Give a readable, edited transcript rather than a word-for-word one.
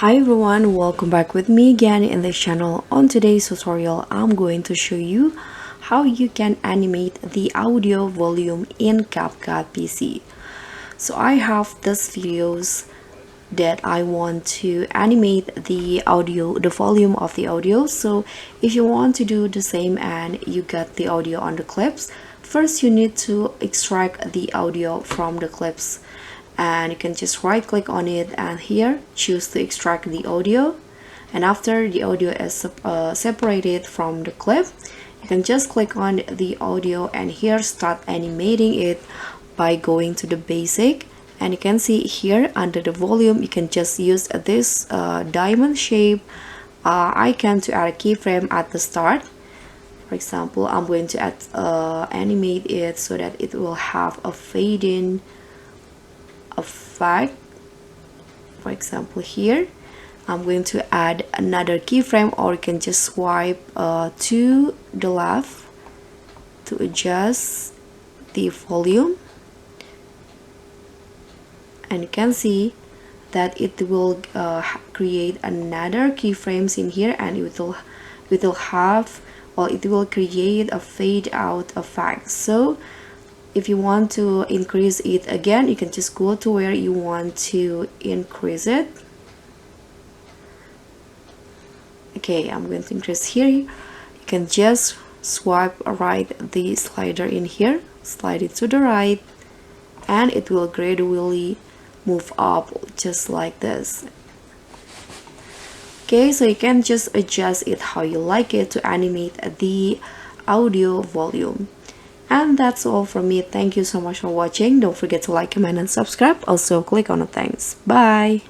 Hi everyone, welcome back with me again in this channel. On today's tutorial, I'm going to show you how you can animate the audio volume in CapCut PC. So I have these videos that I want to animate the volume of the audio. So if you want to do the same and you get the audio on the clips, first you need to extract the audio from the clips, and you can just right click on it and here choose to extract the audio. And after the audio is separated from the clip, you can just click on the audio and here start animating it by going to the basic. And you can see here under the volume, you can just use this diamond shape icon to add a keyframe at the start. For example, I'm going to animate it so that it will have a fade in effect. For example, here I'm going to add another keyframe, or you can just swipe to the left to adjust the volume. And you can see that it will create another keyframes in here, and it will create a fade out effect. So if you want to increase it again, you can just go to where you want to increase it. Okay, I'm going to increase here. You can just swipe right the slider in here, slide it to the right, and it will gradually move up just like this. Okay, so you can just adjust it how you like it to animate the audio volume. And that's all from me. Thank you so much for watching. Don't forget to like, comment, and subscribe. Also click on the thanks. Bye.